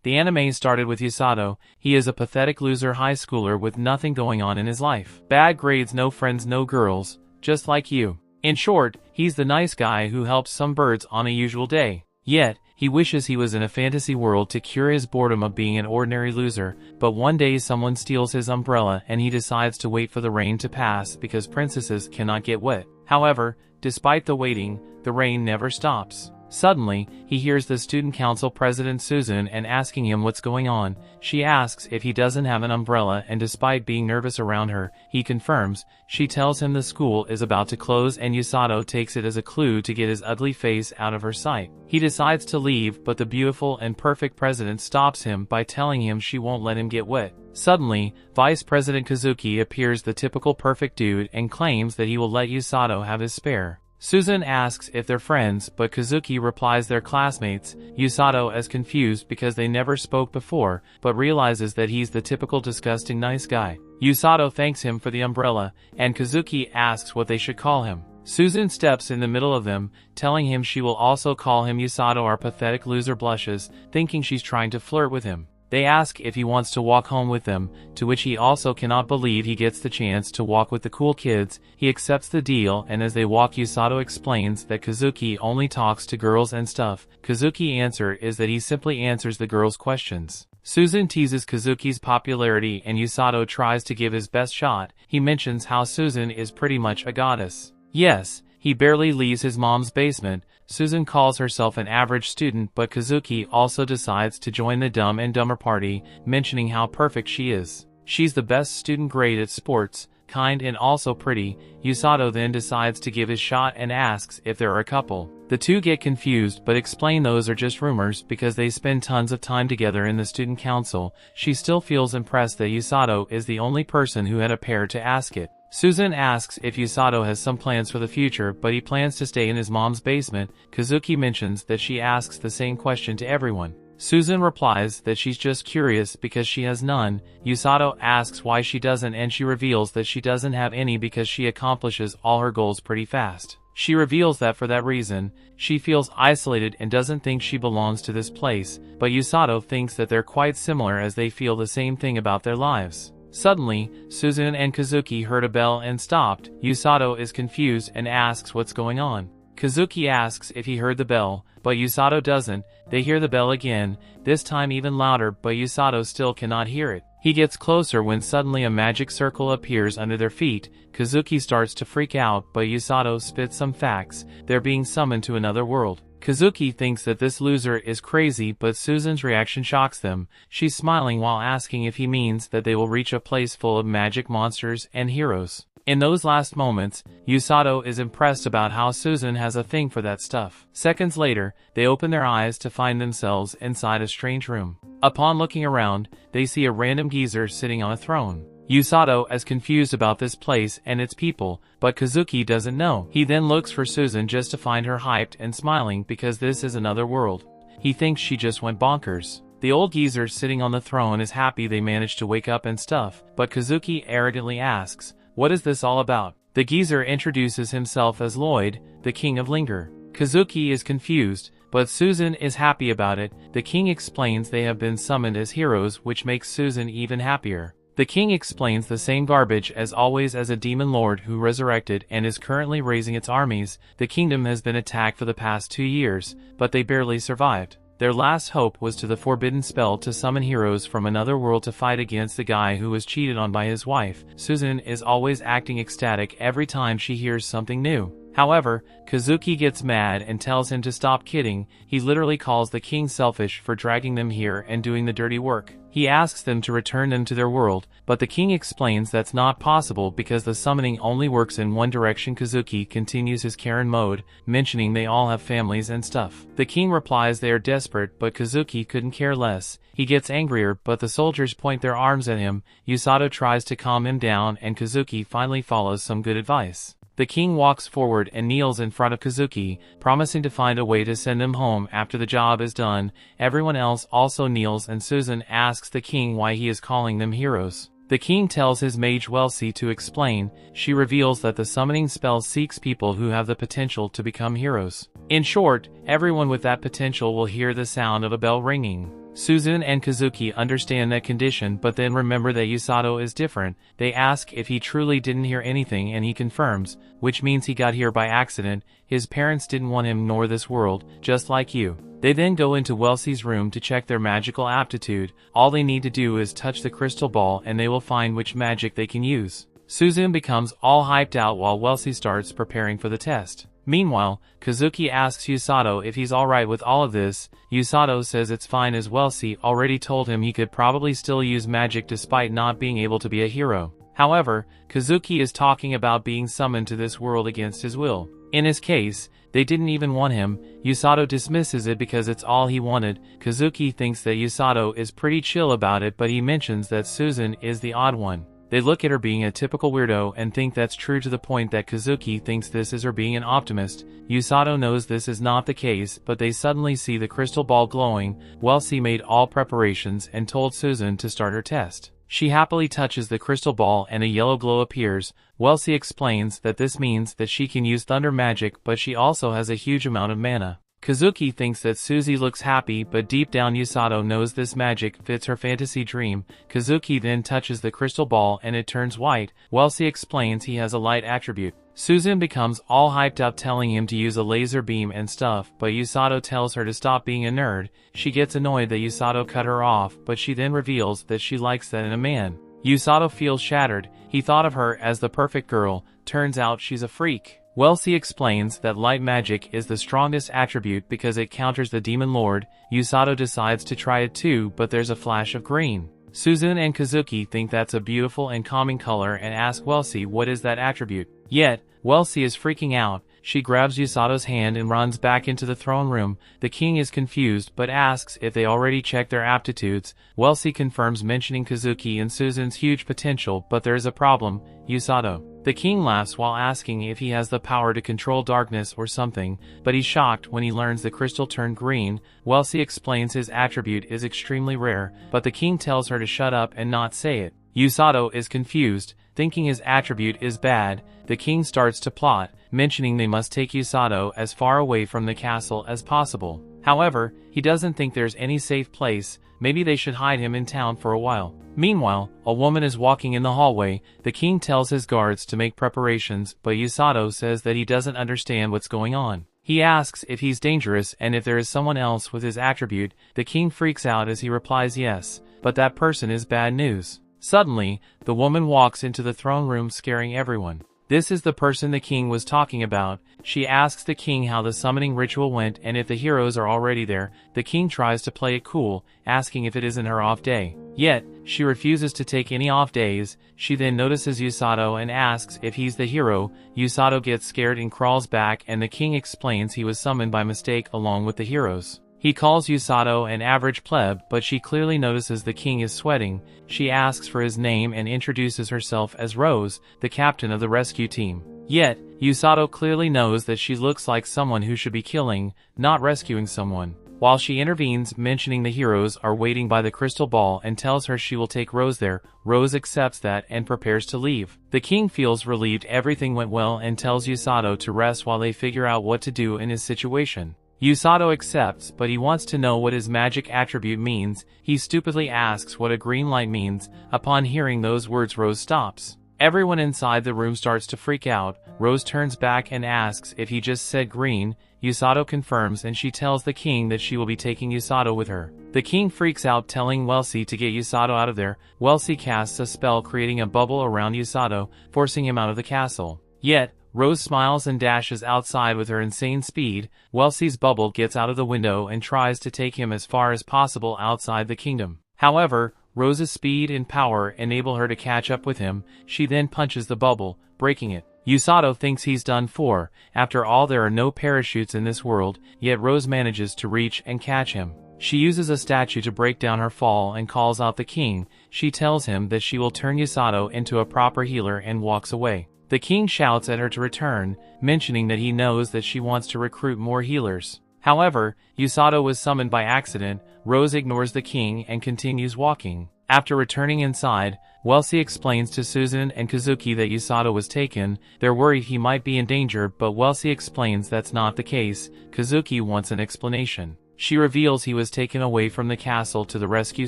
The anime started with Usato. He is a pathetic loser high schooler with nothing going on in his life. Bad grades, no friends, no girls, just like you. In short, he's the nice guy who helps some birds on a usual day. Yet, he wishes he was in a fantasy world to cure his boredom of being an ordinary loser, but one day someone steals his umbrella and he decides to wait for the rain to pass because princesses cannot get wet. However, despite the waiting, the rain never stops. Suddenly, he hears the student council president Susan and asking him what's going on. She asks if he doesn't have an umbrella, and despite being nervous around her, he confirms. She tells him the school is about to close, and Usato takes it as a clue to get his ugly face out of her sight. He decides to leave, but the beautiful and perfect president stops him by telling him she won't let him get wet. Suddenly, Vice President Kazuki appears, the typical perfect dude, and claims that he will let Usato have his spare. Susan asks if they're friends, but Kazuki replies they're classmates. Usato is confused because they never spoke before, but realizes that he's the typical disgusting nice guy. Usato thanks him for the umbrella, and Kazuki asks what they should call him. Susan steps in the middle of them, telling him she will also call him Usato. Our pathetic loser blushes, thinking she's trying to flirt with him. They ask if he wants to walk home with them, to which he also cannot believe he gets the chance to walk with the cool kids. He accepts the deal, and as they walk, Usato explains that Kazuki only talks to girls and stuff. Kazuki's answer is that he simply answers the girls' questions. Susan teases Kazuki's popularity, and Usato tries to give his best shot. He mentions how Susan is pretty much a goddess. Yes, he barely leaves his mom's basement. Susan calls herself an average student, but Kazuki also decides to join the Dumb and Dumber party, mentioning how perfect she is. She's the best student, great at sports, kind, and also pretty. Usato then decides to give his shot and asks if they're a couple. The two get confused but explain those are just rumors because they spend tons of time together in the student council. She still feels impressed that Usato is the only person who had a pair to ask it. Susan asks if Usato has some plans for the future, but he plans to stay in his mom's basement. Kazuki mentions that she asks the same question to everyone. Susan replies that she's just curious because she has none. Usato asks why she doesn't, and she reveals that she doesn't have any because she accomplishes all her goals pretty fast. She reveals that for that reason, she feels isolated and doesn't think she belongs to this place, but Usato thinks that they're quite similar as they feel the same thing about their lives. Suddenly, Susan and Kazuki heard a bell and stopped. Usato is confused and asks what's going on. Kazuki asks if he heard the bell, but Usato doesn't. They hear the bell again, this time even louder, but Usato still cannot hear it. He gets closer when suddenly a magic circle appears under their feet. Kazuki starts to freak out, but Usato spits some facts. They're being summoned to another world. Kazuki thinks that this loser is crazy, but Susan's reaction shocks them. She's smiling while asking if he means that they will reach a place full of magic monsters and heroes. In those last moments, Usato is impressed about how Susan has a thing for that stuff. Seconds later, they open their eyes to find themselves inside a strange room. Upon looking around, they see a random geezer sitting on a throne. Usato is confused about this place and its people, but Kazuki doesn't know. He then looks for Susan just to find her hyped and smiling because this is another world. He thinks she just went bonkers. The old geezer sitting on the throne is happy they managed to wake up and stuff, but Kazuki arrogantly asks, "What is this all about?" The geezer introduces himself as Lloyd, the king of Linger. Kazuki is confused, but Susan is happy about it. The king explains they have been summoned as heroes, which makes Susan even happier. The king explains the same garbage as always as a demon lord who resurrected and is currently raising its armies. The kingdom has been attacked for the past 2 years, but they barely survived. Their last hope was to the forbidden spell to summon heroes from another world to fight against the guy who was cheated on by his wife. Susan is always acting ecstatic every time she hears something new. However, Kazuki gets mad and tells him to stop kidding. He literally calls the king selfish for dragging them here and doing the dirty work. He asks them to return them to their world, but the king explains that's not possible because the summoning only works in one direction. Kazuki continues his Karen mode, mentioning they all have families and stuff. The king replies they are desperate, but Kazuki couldn't care less. He gets angrier, but the soldiers point their arms at him. Usato tries to calm him down, and Kazuki finally follows some good advice. The king walks forward and kneels in front of Kazuki, promising to find a way to send them home after the job is done. Everyone else also kneels, and Susan asks the king why he is calling them heroes. The king tells his mage Welsi to explain. She reveals that the summoning spell seeks people who have the potential to become heroes. In short, everyone with that potential will hear the sound of a bell ringing. Susan and Kazuki understand that condition but then remember that Usato is different. They ask if he truly didn't hear anything and he confirms, which means he got here by accident. His parents didn't want him nor this world, just like you. They then go into Wellesley's room to check their magical aptitude. All they need to do is touch the crystal ball and they will find which magic they can use. Susan becomes all hyped out while Wellesley starts preparing for the test. Meanwhile, Kazuki asks Usato if he's alright with all of this. Usato says it's fine as Wellesley already told him he could probably still use magic despite not being able to be a hero. However, Kazuki is talking about being summoned to this world against his will. In his case, they didn't even want him. Usato dismisses it because it's all he wanted. Kazuki thinks that Usato is pretty chill about it, but he mentions that Susan is the odd one. They look at her being a typical weirdo and think that's true to the point that Kazuki thinks this is her being an optimist. Usato knows this is not the case, but they suddenly see the crystal ball glowing. Wellesley made all preparations and told Susan to start her test. She happily touches the crystal ball and a yellow glow appears. Wellesley explains that this means that she can use thunder magic, but she also has a huge amount of mana. Kazuki thinks that Susie looks happy, but deep down Usato knows this magic fits her fantasy dream. Kazuki then touches the crystal ball and it turns white. Wellesley explains he has a light attribute. Susan becomes all hyped up telling him to use a laser beam and stuff, but Usato tells her to stop being a nerd. She gets annoyed that Usato cut her off, but she then reveals that she likes that in a man. Usato feels shattered. He thought of her as the perfect girl. Turns out she's a freak. Wellesley explains that light magic is the strongest attribute because it counters the Demon Lord. Usato decides to try it too, but there's a flash of green. Susan and Kazuki think that's a beautiful and calming color and ask Wellesley what is that attribute. Yet, Wellesley is freaking out. She grabs Usato's hand and runs back into the throne room. The king is confused but asks if they already checked their aptitudes. Wellesley confirms mentioning Kazuki and Susan's huge potential, but there is a problem: Usato. The king laughs while asking if he has the power to control darkness or something, but he's shocked when he learns the crystal turned green. Wellesley explains his attribute is extremely rare, but the king tells her to shut up and not say it. Usato is confused, thinking his attribute is bad. The king starts to plot, mentioning they must take Usato as far away from the castle as possible. However, he doesn't think there's any safe place. Maybe they should hide him in town for a while. Meanwhile, a woman is walking in the hallway. The king tells his guards to make preparations, but Usato says that he doesn't understand what's going on. He asks if he's dangerous and if there is someone else with his attribute. The king freaks out as he replies yes, but that person is bad news. Suddenly, the woman walks into the throne room scaring everyone. This is the person the king was talking about. She asks the king how the summoning ritual went and if the heroes are already there. The king tries to play it cool, asking if it isn't her off day. Yet, she refuses to take any off days. She then notices Usato and asks if he's the hero. Usato gets scared and crawls back, and the king explains he was summoned by mistake along with the heroes. He calls Usato an average pleb, but she clearly notices the king is sweating. She asks for his name and introduces herself as Rose, the captain of the rescue team. Yet, Usato clearly knows that she looks like someone who should be killing, not rescuing someone. While she intervenes, mentioning the heroes are waiting by the crystal ball and tells her she will take Rose there, Rose accepts that and prepares to leave. The king feels relieved everything went well and tells Usato to rest while they figure out what to do in his situation. Usato accepts, but he wants to know what his magic attribute means. He stupidly asks what a green light means. Upon hearing those words, Rose stops. Everyone inside the room starts to freak out. Rose turns back and asks if he just said green. Usato confirms and she tells the king that she will be taking Usato with her. The king freaks out, telling Wellesley to get Usato out of there. Wellesley casts a spell creating a bubble around Usato, forcing him out of the castle. Yet, Rose smiles and dashes outside with her insane speed. Wellesley's bubble gets out of the window and tries to take him as far as possible outside the kingdom. However, Rose's speed and power enable her to catch up with him. She then punches the bubble, breaking it. Usato thinks he's done for. After all, there are no parachutes in this world, yet Rose manages to reach and catch him. She uses a statue to break down her fall and calls out the king. She tells him that she will turn Usato into a proper healer and walks away. The king shouts at her to return, mentioning that he knows that she wants to recruit more healers. However, Usato was summoned by accident. Rose ignores the king and continues walking. After returning inside, Wellesley explains to Susan and Kazuki that Usato was taken. They're worried he might be in danger, but Wellesley explains that's not the case. Kazuki wants an explanation. She reveals he was taken away from the castle to the rescue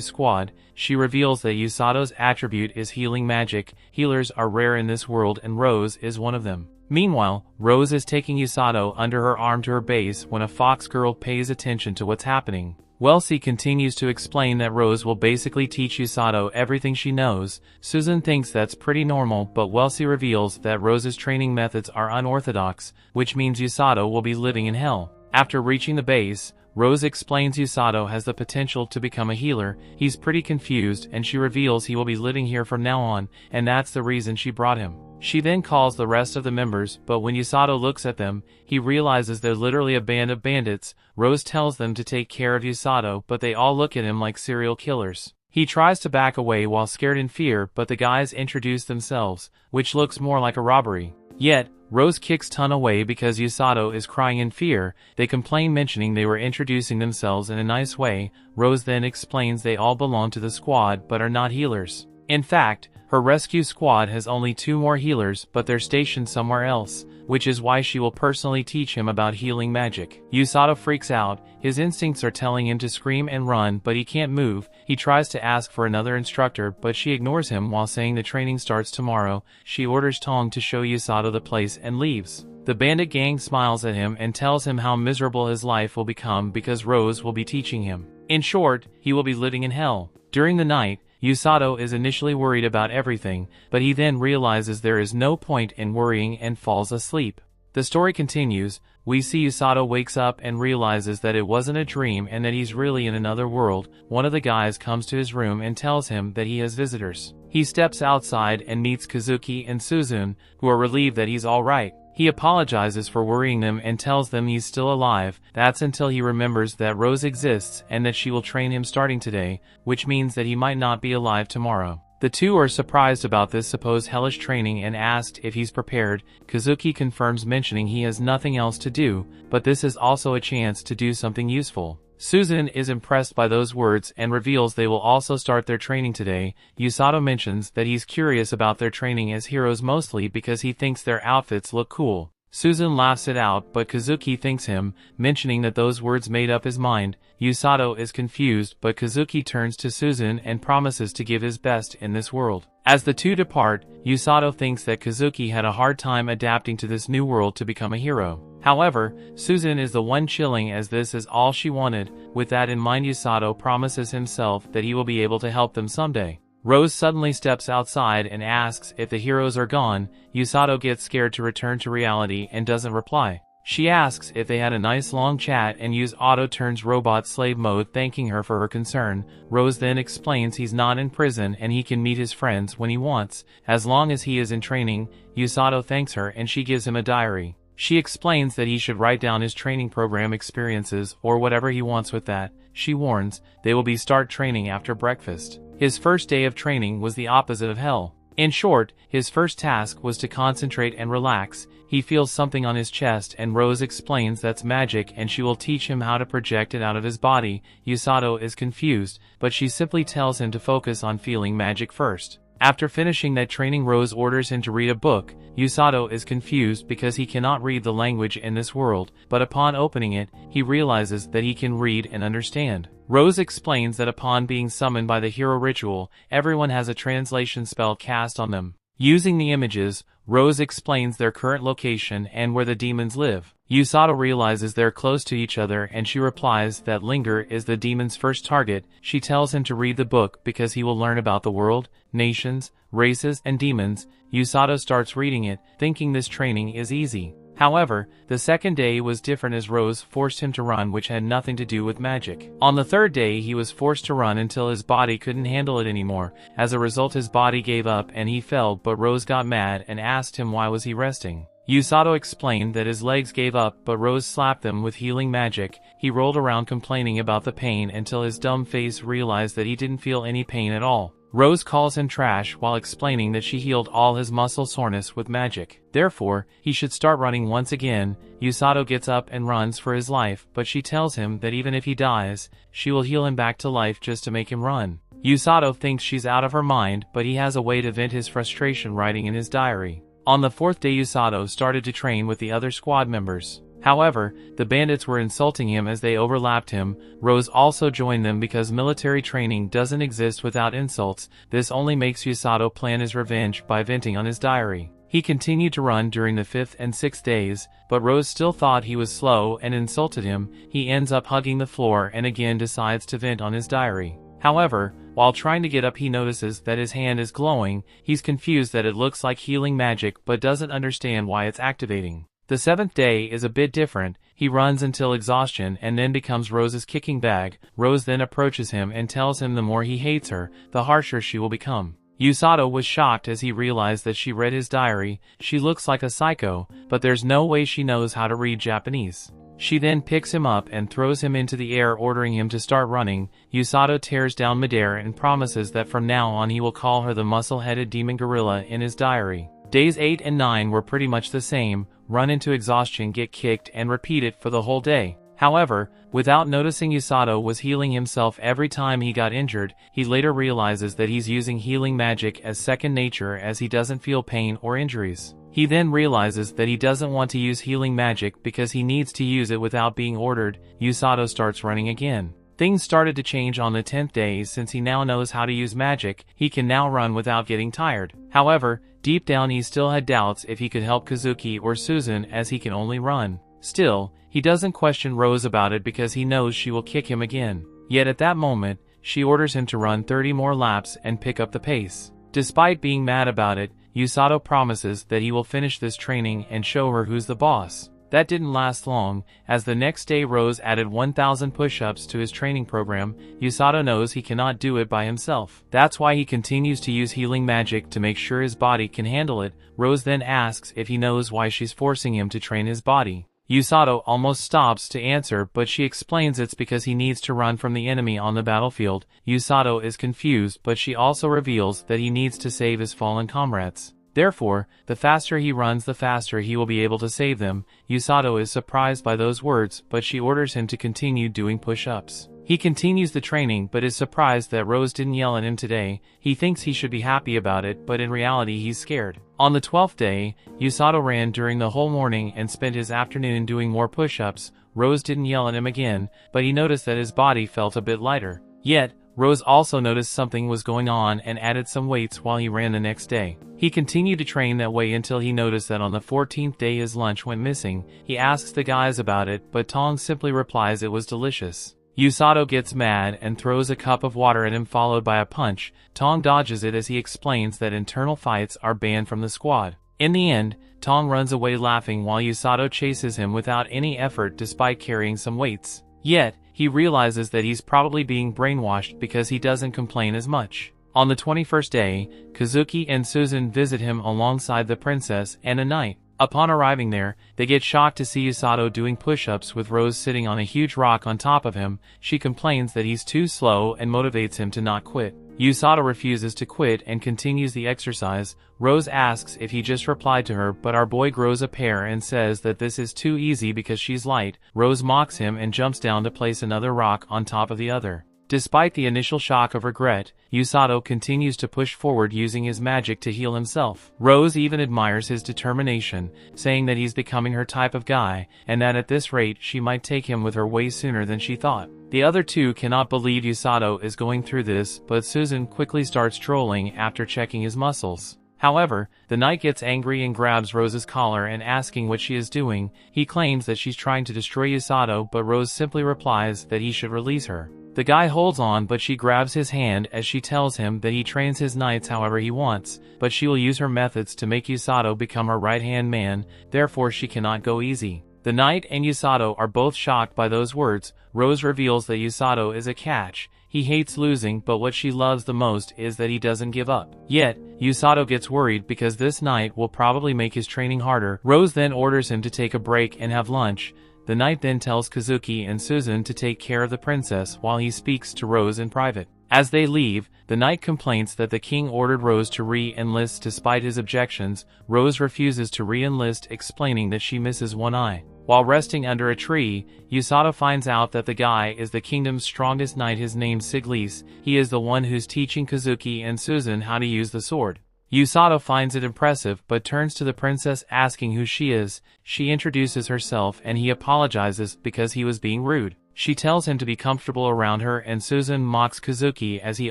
squad. She reveals that Usato's attribute is healing magic. Healers are rare in this world and Rose is one of them. Meanwhile, Rose is taking Usato under her arm to her base when a fox girl pays attention to what's happening. Wellesley continues to explain that Rose will basically teach Usato everything she knows. Susan thinks that's pretty normal, but Wellesley reveals that Rose's training methods are unorthodox, which means Usato will be living in hell. After reaching the base, Rose explains Usato has the potential to become a healer. He's pretty confused, and she reveals he will be living here from now on, and that's the reason she brought him. She then calls the rest of the members, but when Usato looks at them, he realizes they're literally a band of bandits. Rose tells them to take care of Usato, but they all look at him like serial killers. He tries to back away while scared in fear, but the guys introduce themselves, which looks more like a robbery. Yet, Rose kicks Ton away because Usato is crying in fear. They complain, mentioning they were introducing themselves in a nice way. Rose then explains they all belong to the squad but are not healers. In fact, her rescue squad has only 2 more healers, but they're stationed somewhere else, which is why she will personally teach him about healing magic. Usato freaks out. His instincts are telling him to scream and run, but he can't move. He tries to ask for another instructor, but she ignores him while saying the training starts tomorrow. She orders Tong to show Usato the place and leaves. The bandit gang smiles at him and tells him how miserable his life will become because Rose will be teaching him. In short, he will be living in hell. During the night, Usato is initially worried about everything, but he then realizes there is no point in worrying and falls asleep. The story continues. We see Usato wakes up and realizes that it wasn't a dream and that he's really in another world. One of the guys comes to his room and tells him that he has visitors. He steps outside and meets Kazuki and Suzune, who are relieved that he's alright. He apologizes for worrying them and tells them he's still alive. That's until he remembers that Rose exists and that she will train him starting today, which means that he might not be alive tomorrow. The two are surprised about this supposed hellish training and asked if he's prepared. Kazuki confirms, mentioning he has nothing else to do, but this is also a chance to do something useful. Suzune is impressed by those words and reveals they will also start their training today. Usato mentions that he's curious about their training as heroes mostly because he thinks their outfits look cool. Suzune laughs it out, but Kazuki thanks him, mentioning that those words made up his mind. Usato is confused, but Kazuki turns to Suzune and promises to give his best in this world. As the two depart, Usato thinks that Kazuki had a hard time adapting to this new world to become a hero. However, Suzune is the one chilling as this is all she wanted. With that in mind, Usato promises himself that he will be able to help them someday. Rose suddenly steps outside and asks if the heroes are gone. Usato gets scared to return to reality and doesn't reply. She asks if they had a nice long chat and Usato turns robot slave mode, thanking her for her concern. Rose then explains he's not in prison and he can meet his friends when he wants, as long as he is in training. Usato thanks her and she gives him a diary. She explains that he should write down his training program experiences or whatever he wants with that. She warns they will be start training after breakfast. His first day of training was the opposite of hell. In short, his first task was to concentrate and relax. He feels something on his chest and Rose explains that's magic and she will teach him how to project it out of his body. Usato is confused, but she simply tells him to focus on feeling magic first. After finishing that training, Rose orders him to read a book. Usato is confused because he cannot read the language in this world, but upon opening it, he realizes that he can read and understand. Rose explains that upon being summoned by the hero ritual, everyone has a translation spell cast on them. Using the images, Rose explains their current location and where the demons live. Usato realizes they're close to each other and she replies that Linger is the demon's first target. She tells him to read the book because he will learn about the world, nations, races, and demons. Usato starts reading it, thinking this training is easy. However, the second day was different as Rose forced him to run, which had nothing to do with magic. On the third day, he was forced to run until his body couldn't handle it anymore. As a result, his body gave up and he fell, but Rose got mad and asked him why was he resting. Usato explained that his legs gave up, but Rose slapped them with healing magic. He rolled around complaining about the pain until his dumb face realized that he didn't feel any pain at all. Rose calls him trash while explaining that she healed all his muscle soreness with magic. Therefore, he should start running once again. Usato gets up and runs for his life, but she tells him that even if he dies, she will heal him back to life just to make him run. Usato thinks she's out of her mind, but he has a way to vent his frustration writing in his diary. On the fourth day, Usato started to train with the other squad members. However, the bandits were insulting him as they overlapped him. Rose also joined them because military training doesn't exist without insults. This only makes Usato plan his revenge by venting on his diary. He continued to run during the 5th and 6th days, but Rose still thought he was slow and insulted him. He ends up hugging the floor and again decides to vent on his diary. However, while trying to get up he notices that his hand is glowing. He's confused that it looks like healing magic but doesn't understand why it's activating. The 7th day is a bit different. He runs until exhaustion and then becomes Rose's kicking bag. Rose then approaches him and tells him the more he hates her, the harsher she will become. Usato was shocked as he realized that she read his diary. She looks like a psycho, but there's no way she knows how to read Japanese. She then picks him up and throws him into the air, ordering him to start running. Usato tears down midair and promises that from now on he will call her the muscle-headed demon gorilla in his diary. Days 8 and 9 were pretty much the same: run into exhaustion, get kicked, and repeat it for the whole day. However, without noticing, Usato was healing himself every time he got injured. He later realizes that he's using healing magic as second nature as he doesn't feel pain or injuries. He then realizes that he doesn't want to use healing magic because he needs to use it without being ordered. Usato starts running again. Things started to change on the 10th day. Since he now knows how to use magic, he can now run without getting tired. However, deep down he still had doubts if he could help Kazuki or Susan, as he can only run. Still, he doesn't question Rose about it because he knows she will kick him again. Yet at that moment, she orders him to run 30 more laps and pick up the pace. Despite being mad about it, Usato promises that he will finish this training and show her who's the boss. That didn't last long, as the next day Rose added 1,000 push-ups to his training program. Usato knows he cannot do it by himself. That's why he continues to use healing magic to make sure his body can handle it. Rose then asks if he knows why she's forcing him to train his body. Usato almost stops to answer, but she explains it's because he needs to run from the enemy on the battlefield. Usato is confused, but she also reveals that he needs to save his fallen comrades. Therefore, the faster he runs, the faster he will be able to save them. Usato is surprised by those words, but she orders him to continue doing push-ups. He continues the training but is surprised that Rose didn't yell at him today. He thinks he should be happy about it, but in reality he's scared. On the 12th day, Usato ran during the whole morning and spent his afternoon doing more push-ups. Rose didn't yell at him again, but he noticed that his body felt a bit lighter. Yet, Rose also noticed something was going on and added some weights while he ran the next day. He continued to train that way until he noticed that on the 14th day his lunch went missing. He asks the guys about it, but Tong simply replies it was delicious. Usato gets mad and throws a cup of water at him, followed by a punch. Tong dodges it as he explains that internal fights are banned from the squad. In the end, Tong runs away laughing while Usato chases him without any effort despite carrying some weights. Yet, he realizes that he's probably being brainwashed because he doesn't complain as much. On the 21st day, Kazuki and Susan visit him alongside the princess and a knight. Upon arriving there, they get shocked to see Usato doing push-ups with Rose sitting on a huge rock on top of him. She complains that he's too slow and motivates him to not quit. Usato refuses to quit and continues the exercise. Rose asks if he just replied to her, but our boy grows a pair and says that this is too easy because she's light. Rose mocks him and jumps down to place another rock on top of the other. Despite the initial shock of regret, Usato continues to push forward using his magic to heal himself. Rose even admires his determination, saying that he's becoming her type of guy, and that at this rate she might take him with her way sooner than she thought. The other two cannot believe Usato is going through this, but Susan quickly starts trolling after checking his muscles. However, the knight gets angry and grabs Rose's collar and asking what she is doing. He claims that she's trying to destroy Usato, but Rose simply replies that he should release her. The guy holds on, but she grabs his hand as she tells him that he trains his knights however he wants, but she will use her methods to make Usato become her right-hand man, therefore she cannot go easy. The knight and Usato are both shocked by those words. Rose reveals that Usato is a catch. He hates losing, but what she loves the most is that he doesn't give up. Yet, Usato gets worried because this knight will probably make his training harder. Rose then orders him to take a break and have lunch. The knight then tells Kazuki and Susan to take care of the princess while he speaks to Rose in private. As they leave, the knight complains that the king ordered Rose to re-enlist despite his objections. Rose refuses to re-enlist, explaining that she misses one eye. While resting under a tree, Usato finds out that the guy is the kingdom's strongest knight. His name's Siglis. He is the one who's teaching Kazuki and Susan how to use the sword. Usato finds it impressive but turns to the princess asking who she is. She introduces herself and he apologizes because he was being rude. She tells him to be comfortable around her and Susan mocks Kazuki as he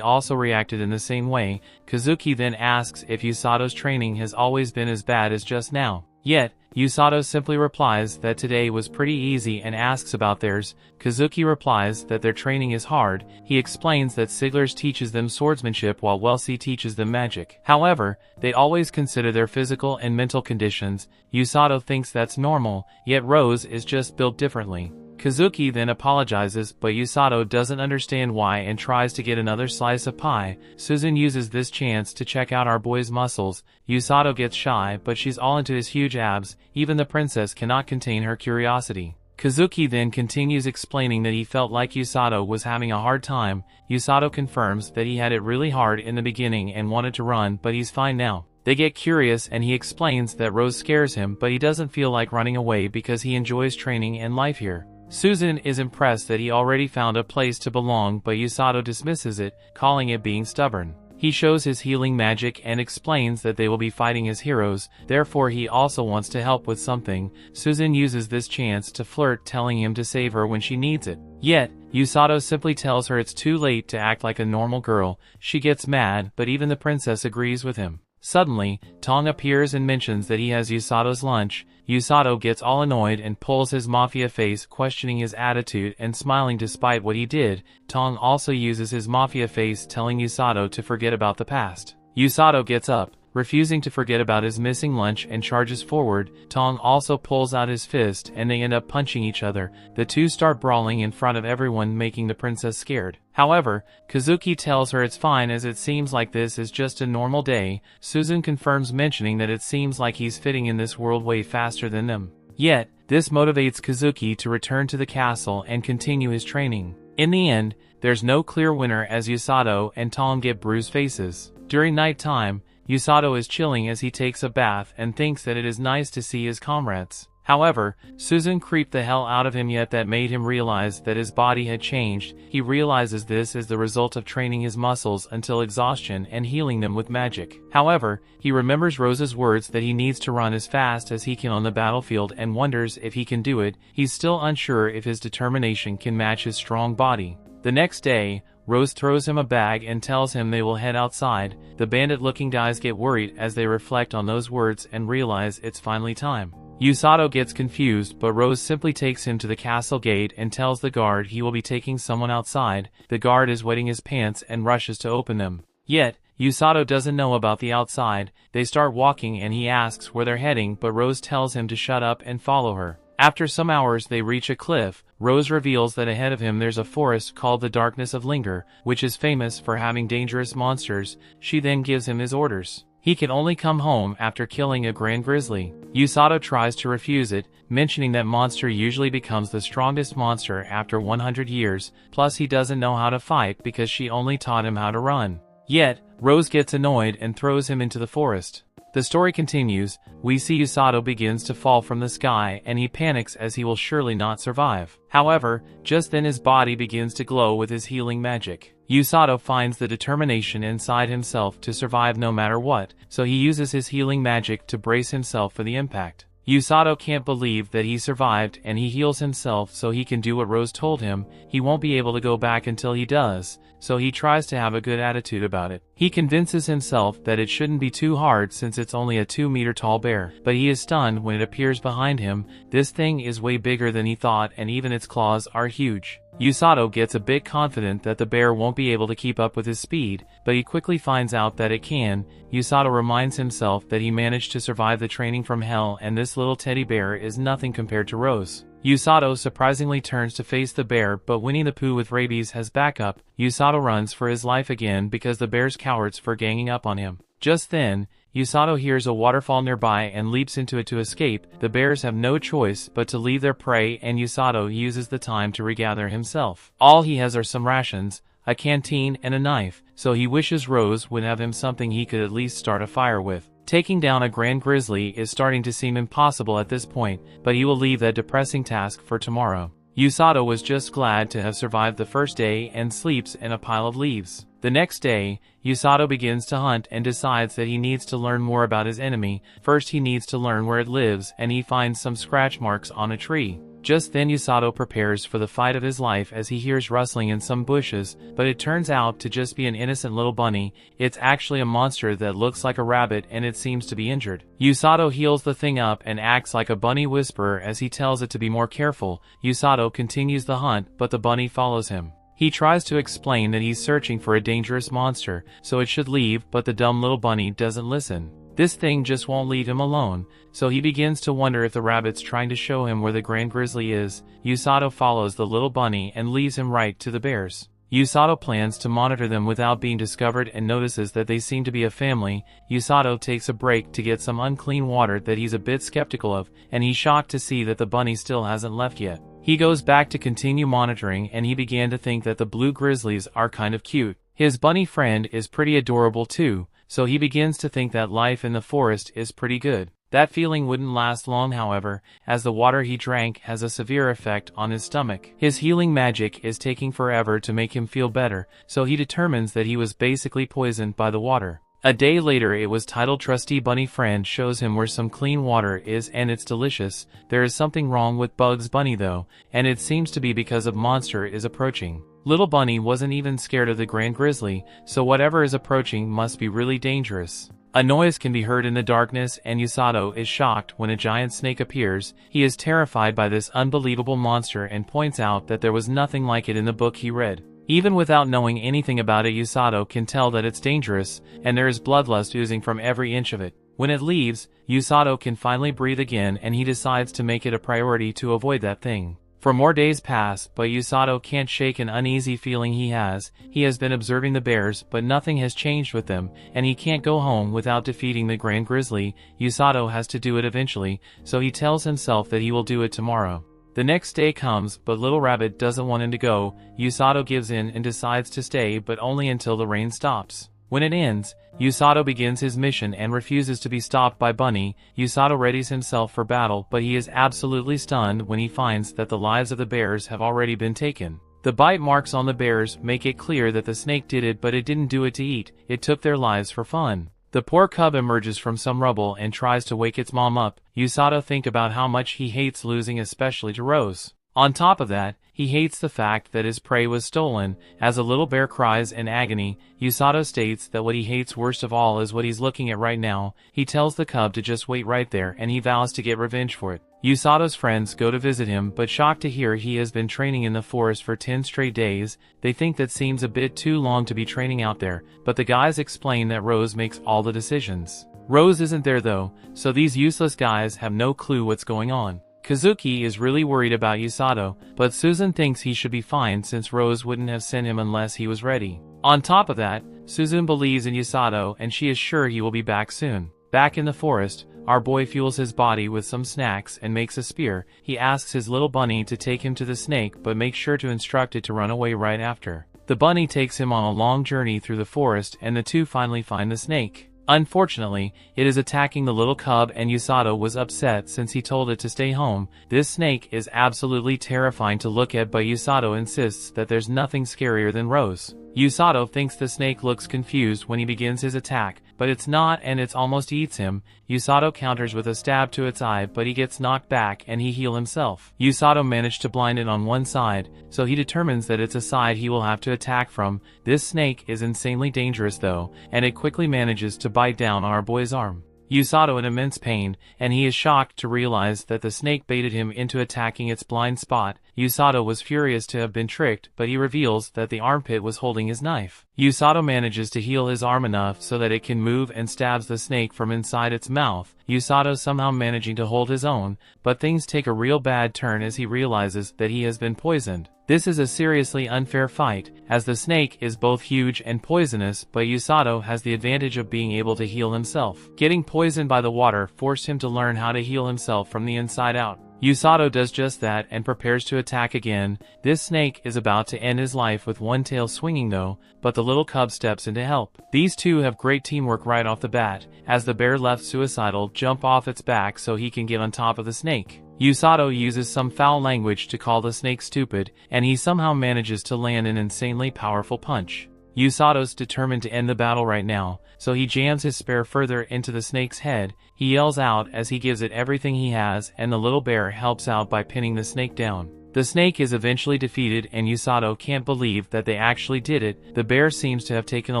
also reacted in the same way. Kazuki then asks if Usato's training has always been as bad as just now. Yet, Usato simply replies that today was pretty easy and asks about theirs. Kazuki replies that their training is hard. He explains that Sigler's teaches them swordsmanship while Welsi teaches them magic. However, they always consider their physical and mental conditions. Usato thinks that's normal, yet Rose is just built differently. Kazuki then apologizes, but Usato doesn't understand why and tries to get another slice of pie. Susan uses this chance to check out our boy's muscles. Usato gets shy, but she's all into his huge abs. Even the princess cannot contain her curiosity. Kazuki then continues explaining that he felt like Usato was having a hard time. Usato confirms that he had it really hard in the beginning and wanted to run, but he's fine now. They get curious and he explains that Rose scares him, but he doesn't feel like running away because he enjoys training and life here. Susan is impressed that he already found a place to belong, but Usato dismisses it, calling it being stubborn. He shows his healing magic and explains that they will be fighting as heroes, therefore he also wants to help with something. Susan uses this chance to flirt, telling him to save her when she needs it. Yet, Usato simply tells her it's too late to act like a normal girl. She gets mad, but even the princess agrees with him. Suddenly, Tong appears and mentions that he has Usato's lunch. Usato gets all annoyed and pulls his mafia face, questioning his attitude and smiling despite what he did. Tong also uses his mafia face, telling Usato to forget about the past. Usato gets up, refusing to forget about his missing lunch, and charges forward. Tong also pulls out his fist and they end up punching each other. The two start brawling in front of everyone, making the princess scared. However, Kazuki tells her it's fine as it seems like this is just a normal day. Susan confirms, mentioning that it seems like he's fitting in this world way faster than them. Yet, this motivates Kazuki to return to the castle and continue his training. In the end, there's no clear winner as Usato and Tong get bruised faces. During nighttime, Usato is chilling as he takes a bath and thinks that it is nice to see his comrades. However, Susan creeped the hell out of him, yet that made him realize that his body had changed. He realizes this is the result of training his muscles until exhaustion and healing them with magic. However, he remembers Rose's words that he needs to run as fast as he can on the battlefield and wonders if he can do it. He's still unsure if his determination can match his strong body. The next day, Rose throws him a bag and tells him they will head outside. The bandit-looking guys get worried as they reflect on those words and realize it's finally time. Usato gets confused, but Rose simply takes him to the castle gate and tells the guard he will be taking someone outside. The guard is wetting his pants and rushes to open them. Yet, Usato doesn't know about the outside. They start walking and he asks where they're heading, but Rose tells him to shut up and follow her. After some hours they reach a cliff. Rose reveals that ahead of him there's a forest called the Darkness of Linger, which is famous for having dangerous monsters. She then gives him his orders. He can only come home after killing a grand grizzly. Usato tries to refuse it, mentioning that monster usually becomes the strongest monster after 100 years, plus he doesn't know how to fight because she only taught him how to run. Yet, Rose gets annoyed and throws him into the forest. The story continues. We see Usato begins to fall from the sky and he panics as he will surely not survive. However, just then his body begins to glow with his healing magic. Usato finds the determination inside himself to survive no matter what, so he uses his healing magic to brace himself for the impact. Usato can't believe that he survived and he heals himself so he can do what Rose told him. He won't be able to go back until he does, so he tries to have a good attitude about it. He convinces himself that it shouldn't be too hard since it's only a 2-meter tall bear, but he is stunned when it appears behind him. This thing is way bigger than he thought and even its claws are huge. Usato gets a bit confident that the bear won't be able to keep up with his speed, but he quickly finds out that it can. Usato reminds himself that he managed to survive the training from hell and this little teddy bear is nothing compared to Rose. Usato surprisingly turns to face the bear, but Winnie the Pooh with rabies has backup. Usato runs for his life again because the bear's cowards for ganging up on him. Just then, Usato hears a waterfall nearby and leaps into it to escape. The bears have no choice but to leave their prey and Usato uses the time to regather himself. All he has are some rations, a canteen and a knife, so he wishes Rose would have him something he could at least start a fire with. Taking down a grand grizzly is starting to seem impossible at this point, but he will leave that depressing task for tomorrow. Usato was just glad to have survived the first day and sleeps in a pile of leaves. The next day, Usato begins to hunt and decides that he needs to learn more about his enemy. First he needs to learn where it lives, and he finds some scratch marks on a tree. Just then Usato prepares for the fight of his life as he hears rustling in some bushes, but it turns out to just be an innocent little bunny. It's actually a monster that looks like a rabbit and it seems to be injured. Usato heals the thing up and acts like a bunny whisperer as he tells it to be more careful. Usato continues the hunt, but the bunny follows him. He tries to explain that he's searching for a dangerous monster, so it should leave, but the dumb little bunny doesn't listen. This thing just won't leave him alone, so he begins to wonder if the rabbit's trying to show him where the grand grizzly is. Usato follows the little bunny and leads him right to the bears. Usato plans to monitor them without being discovered and notices that they seem to be a family. Usato takes a break to get some unclean water that he's a bit skeptical of, and he's shocked to see that the bunny still hasn't left yet. He goes back to continue monitoring and he began to think that the blue grizzlies are kind of cute. His bunny friend is pretty adorable too, so he begins to think that life in the forest is pretty good. That feeling wouldn't last long however, as the water he drank has a severe effect on his stomach. His healing magic is taking forever to make him feel better, so he determines that he was basically poisoned by the water. A day later it was titled Trusty Bunny Friend shows him where some clean water is and it's delicious. There is something wrong with Bugs Bunny though, and it seems to be because a monster is approaching. Little Bunny wasn't even scared of the Grand Grizzly, so whatever is approaching must be really dangerous. A noise can be heard in the darkness and Usato is shocked when a giant snake appears. He is terrified by this unbelievable monster and points out that there was nothing like it in the book he read. Even without knowing anything about it, Usato can tell that it's dangerous, and there is bloodlust oozing from every inch of it. When it leaves, Usato can finally breathe again and he decides to make it a priority to avoid that thing. For more days pass, but Usato can't shake an uneasy feeling he has. He has been observing the bears, but nothing has changed with them, and he can't go home without defeating the Grand Grizzly. Usato has to do it eventually, so he tells himself that he will do it tomorrow. The next day comes, but Little Rabbit doesn't want him to go. Usato gives in and decides to stay, but only until the rain stops. When it ends, Usato begins his mission and refuses to be stopped by Bunny. Usato readies himself for battle, but he is absolutely stunned when he finds that the lives of the bears have already been taken. The bite marks on the bears make it clear that the snake did it, but it didn't do it to eat. It took their lives for fun. The poor cub emerges from some rubble and tries to wake its mom up. Usato thinks about how much he hates losing, especially to Rose. On top of that, he hates the fact that his prey was stolen. As a little bear cries in agony, Usato states that what he hates worst of all is what he's looking at right now. He tells the cub to just wait right there and he vows to get revenge for it. Usato's friends go to visit him, but shocked to hear he has been training in the forest for 10 straight days. They think that seems a bit too long to be training out there, but the guys explain that Rose makes all the decisions. Rose isn't there though, so these useless guys have no clue what's going on. Kazuki is really worried about Usato, but Susan thinks he should be fine since Rose wouldn't have sent him unless he was ready. On top of that, Susan believes in Usato and she is sure he will be back soon. Back in the forest, our boy fuels his body with some snacks and makes a spear. He asks his little bunny to take him to the snake, but makes sure to instruct it to run away right after. The bunny takes him on a long journey through the forest and the two finally find the snake. Unfortunately, it is attacking the little cub and Usato was upset since he told it to stay home. This snake is absolutely terrifying to look at, but Usato insists that there's nothing scarier than Rose. Usato thinks the snake looks confused when he begins his attack, but it's not and it almost eats him. Usato counters with a stab to its eye, but he gets knocked back and he heals himself. Usato managed to blind it on one side, so he determines that it's a side he will have to attack from. This snake is insanely dangerous though, and it quickly manages to bite down on our boy's arm. Usato in immense pain, and he is shocked to realize that the snake baited him into attacking its blind spot. Usato was furious to have been tricked, but he reveals that the armpit was holding his knife. Usato manages to heal his arm enough so that it can move and stabs the snake from inside its mouth. Usato somehow managing to hold his own, but things take a real bad turn as he realizes that he has been poisoned. This is a seriously unfair fight, as the snake is both huge and poisonous, but Usato has the advantage of being able to heal himself. Getting poisoned by the water forced him to learn how to heal himself from the inside out. Usato does just that and prepares to attack again. This snake is about to end his life with one tail swinging though, but the little cub steps in to help. These two have great teamwork right off the bat, as the bear left suicidal jump off its back so he can get on top of the snake. Usato uses some foul language to call the snake stupid, and he somehow manages to land an insanely powerful punch. Usato's determined to end the battle right now, so he jams his spear further into the snake's head. He yells out as he gives it everything he has, and the little bear helps out by pinning the snake down. The snake is eventually defeated, and Usato can't believe that they actually did it. The bear seems to have taken a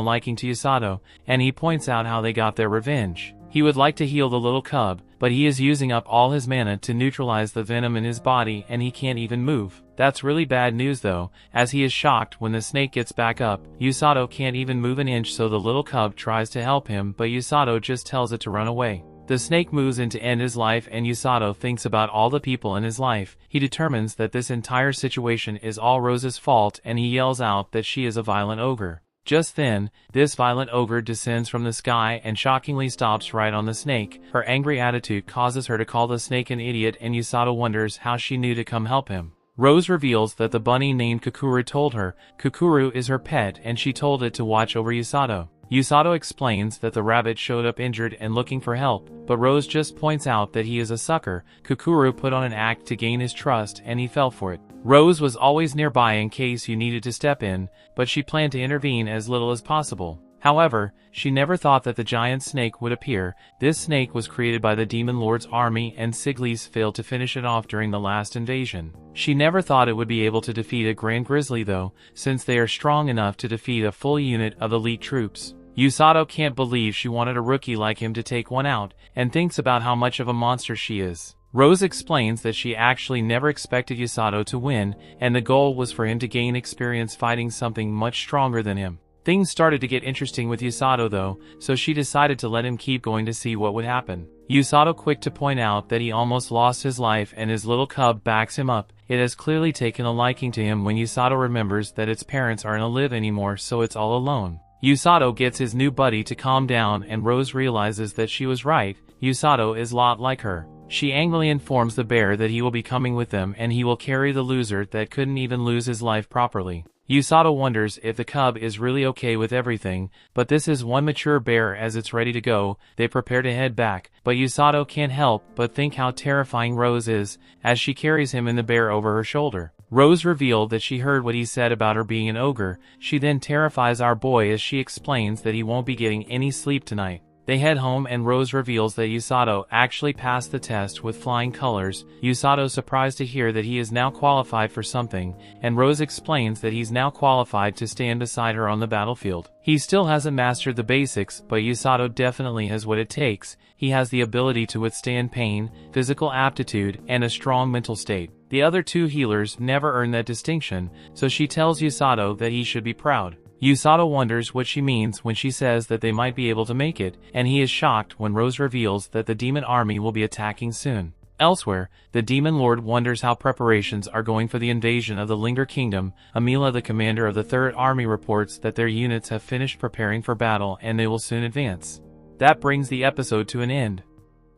liking to Usato, and he points out how they got their revenge. He would like to heal the little cub, but he is using up all his mana to neutralize the venom in his body, and he can't even move. That's really bad news though, as he is shocked when the snake gets back up. Usato can't even move an inch, so the little cub tries to help him, but Usato just tells it to run away. The snake moves in to end his life, and Usato thinks about all the people in his life. He determines that this entire situation is all Rose's fault, and he yells out that she is a violent ogre. Just then, this violent ogre descends from the sky and shockingly stops right on the snake. Her angry attitude causes her to call the snake an idiot, and Usato wonders how she knew to come help him. Rose reveals that the bunny named Kukuru told her. Kukuru is her pet, and she told it to watch over Usato. Usato explains that the rabbit showed up injured and looking for help, but Rose just points out that he is a sucker. Kukuru put on an act to gain his trust, and he fell for it. Rose was always nearby in case you needed to step in, but she planned to intervene as little as possible. However, she never thought that the giant snake would appear. This snake was created by the Demon Lord's army, and Siglis failed to finish it off during the last invasion. She never thought it would be able to defeat a Grand Grizzly though, since they are strong enough to defeat a full unit of elite troops. Usato can't believe she wanted a rookie like him to take one out, and thinks about how much of a monster she is. Rose explains that she actually never expected Usato to win, and the goal was for him to gain experience fighting something much stronger than him. Things started to get interesting with Usato though, so she decided to let him keep going to see what would happen. Usato quick to point out that he almost lost his life, and his little cub backs him up. It has clearly taken a liking to him when Usato remembers that its parents aren't alive anymore, so it's all alone. Usato gets his new buddy to calm down, and Rose realizes that she was right. Usato is a lot like her. She angrily informs the bear that he will be coming with them, and he will carry the loser that couldn't even lose his life properly. Usato wonders if the cub is really okay with everything, but this is one mature bear. As it's ready to go, they prepare to head back, but Usato can't help but think how terrifying Rose is, as she carries him and the bear over her shoulder. Rose revealed that she heard what he said about her being an ogre. She then terrifies our boy as she explains that he won't be getting any sleep tonight. They head home, and Rose reveals that Usato actually passed the test with flying colors. Usato's surprised to hear that he is now qualified for something, and Rose explains that he's now qualified to stand beside her on the battlefield. He still hasn't mastered the basics, but Usato definitely has what it takes. He has the ability to withstand pain, physical aptitude, and a strong mental state. The other two healers never earned that distinction, so she tells Usato that he should be proud. Usato wonders what she means when she says that they might be able to make it, and he is shocked when Rose reveals that the demon army will be attacking soon. Elsewhere, the Demon Lord wonders how preparations are going for the invasion of the Linger Kingdom. Amila, the commander of the 3rd Army, reports that their units have finished preparing for battle and they will soon advance. That brings the episode to an end.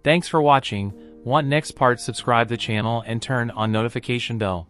Thanks for watching. Want next part? Subscribe the channel and turn on notification bell.